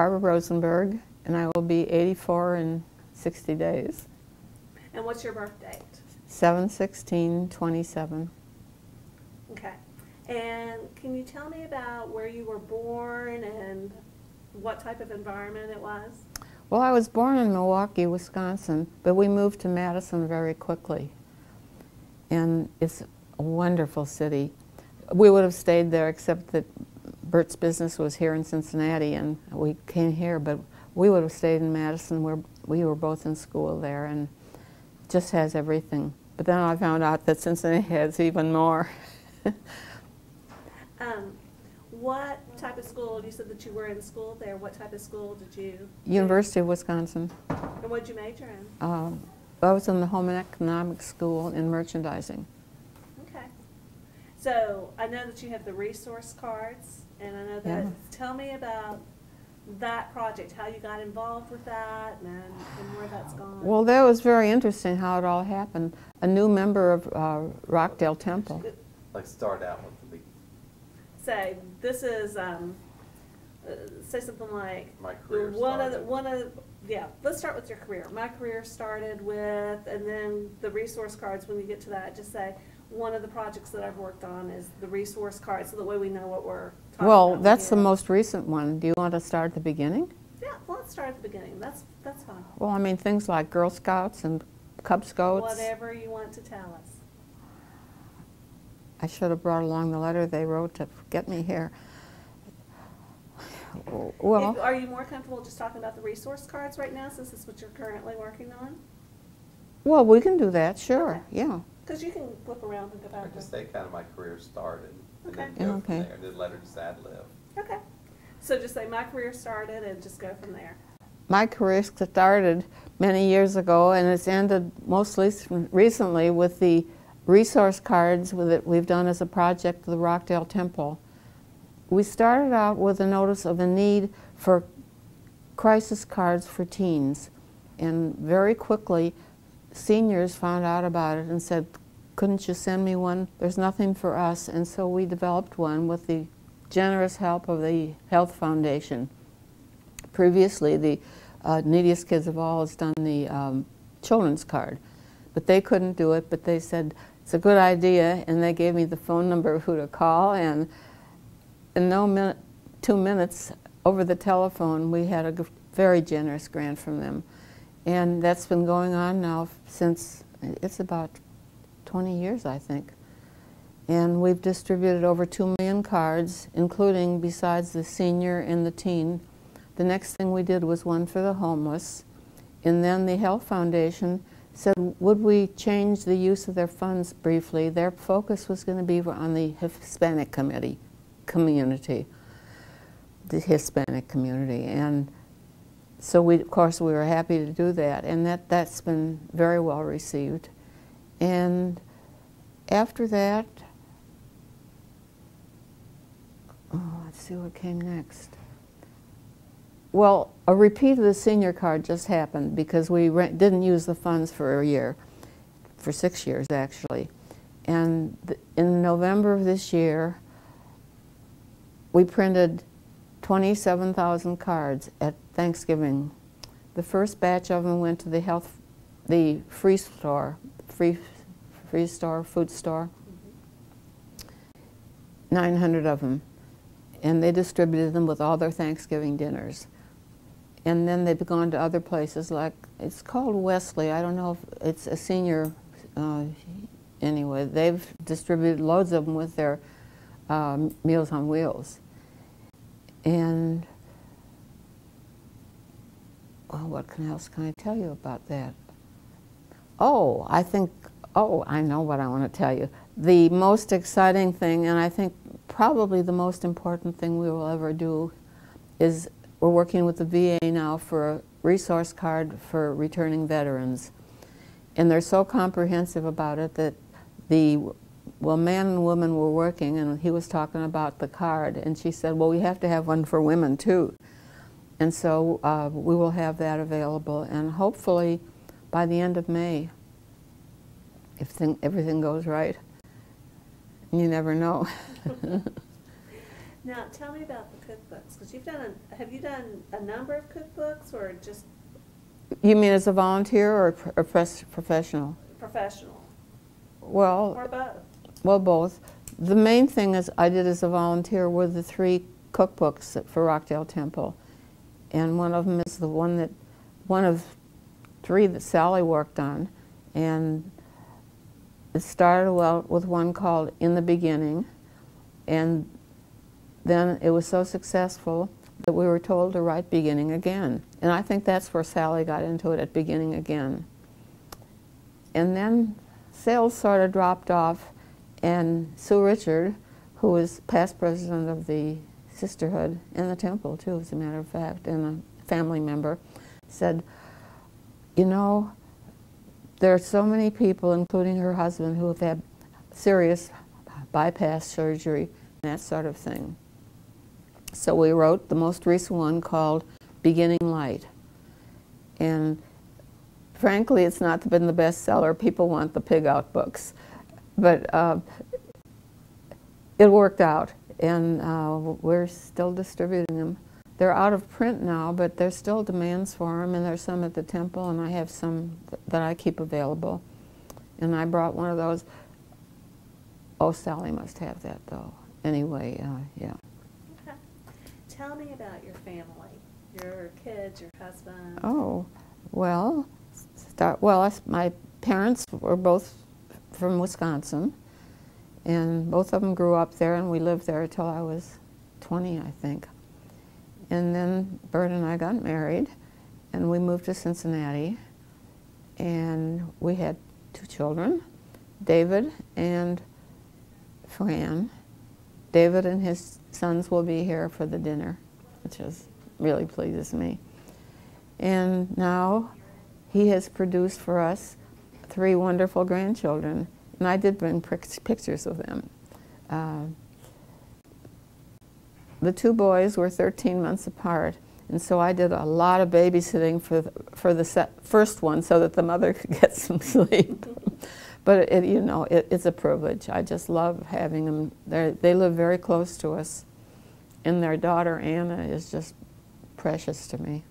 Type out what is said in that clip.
Barbara Rosenberg, and I will be 84 in 60 days. And what's your birth date? 7/16/27. Okay. And can you tell me about where you were born and what type of environment it was? Well, I was born in Milwaukee, Wisconsin, but we moved to Madison very quickly. And it's a wonderful city. We would have stayed there except that Bert's business was here in Cincinnati, and we came here, but we would have stayed in Madison where we were both in school there, and just has everything. But then I found out that Cincinnati has even more. What type of school, you said that you were in school there, what type of school did you do? University of Wisconsin. And what did you major in? I was in the Home and Economics School in merchandising. Okay. So I know that you have the resource cards, and I know that, tell me about that project, how you got involved with that, and where that's gone. Well, that was very interesting how it all happened. A new member of Rockdale Temple. Like start out with the big. Say this is say something like My career yeah. Let's start with your career. My career started with, and then the resource cards. When you get to that, just say one of the projects that I've worked on is the resource card, so that way we know what we're talking Well, about. that's the most recent one. Do you want to start at the beginning? Yeah, well, let's start at the beginning. That's fine. Well, I mean, things like Girl Scouts and Cub Scouts. Whatever you want to tell us. I should have brought along the letter they wrote to get me here. Well, Are you more comfortable just talking about the resource cards right now, since it's what you're currently working on? well, we can do that, sure, Okay. yeah. Because you can flip around and go I back. just say kind of my career started, and Okay. then go Okay. from there. And then let her just ad lib. Okay. So just say my career started and just go from there. My career started many years ago, and it's ended mostly recently with the resource cards that we've done as a project for the Rockdale Temple. We started out with a notice of a need for crisis cards for teens, and very quickly seniors found out about it and said, couldn't you send me one? There's nothing for us, and so we developed one with the generous help of the Health Foundation. Previously, the Neediest Kids of All has done the children's card, but they couldn't do it, but they said, it's a good idea, and they gave me the phone number of who to call, and in 2 minutes over the telephone, we had a very generous grant from them. And that's been going on now since, it's about 20 years, I think. And we've distributed over 2 million cards, including, besides the senior and the teen. The next thing we did was one for the homeless. And then the Health Foundation said, would we change the use of their funds briefly? Their focus was going to be on the Hispanic community. The Hispanic community. And so of course we were happy to do that, and that's been very well received. And after that, let's see what came next. Well, a repeat of the senior card just happened because we didn't use the funds for a year, for 6 years actually. And in November of this year, we printed 27,000 cards at Thanksgiving. The first batch of them went to the free store, food store. 900 of them. And they distributed them with all their Thanksgiving dinners. And then they've gone to other places like, it's called Wesley. I don't know if it's a senior, anyway. They've distributed loads of them with their Meals on Wheels. And what else can I tell you about that? Oh, I know what I want to tell you. The most exciting thing, and I think probably the most important thing we will ever do, is we're working with the VA now for a resource card for returning veterans. And they're so comprehensive about it that well, man and woman were working, and he was talking about the card, and she said, well, we have to have one for women too. And so we will have that available, and hopefully by the end of May, if everything goes right. You never know. Now, tell me about the cookbooks, because have you done a number of cookbooks, or just You mean as a volunteer or professional? professional, Well, or both? well, both. The main thing is I did as a volunteer were the 3 cookbooks for Rockdale Temple, and one of them is one of 3 that Sally worked on, and it started well with one called In the Beginning, and then it was so successful that we were told to write Beginning Again, and I think that's where Sally got into it, at Beginning Again. And then sales sort of dropped off, and Sue Richard, who was past president of the Sisterhood and the Temple too, as a matter of fact, and a family member, said, you know, there are so many people, including her husband, who have had serious bypass surgery and that sort of thing. So we wrote the most recent one called Beginning Light. And frankly, it's not been the bestseller. People want the pig out books. But it worked out, and we're still distributing them. They're out of print now, but there's still demands for them, and there's some at the temple, and I have some that I keep available. And I brought one of those. Oh, Sally must have that, though. Anyway, yeah. Okay. Tell me about your family, your kids, your husband. Oh, well, my parents were both from Wisconsin, and both of them grew up there, and we lived there until I was 20, I think. And then Bert and I got married, and we moved to Cincinnati, and we had 2 children, David and Fran. David and his sons will be here for the dinner, which really pleases me. And now he has produced for us 3 wonderful grandchildren, and I did bring pictures of them. The 2 boys were 13 months apart, and so I did a lot of babysitting for the first one so that the mother could get some sleep. But it's a privilege. I just love having them. They live very close to us, and their daughter Anna is just precious to me.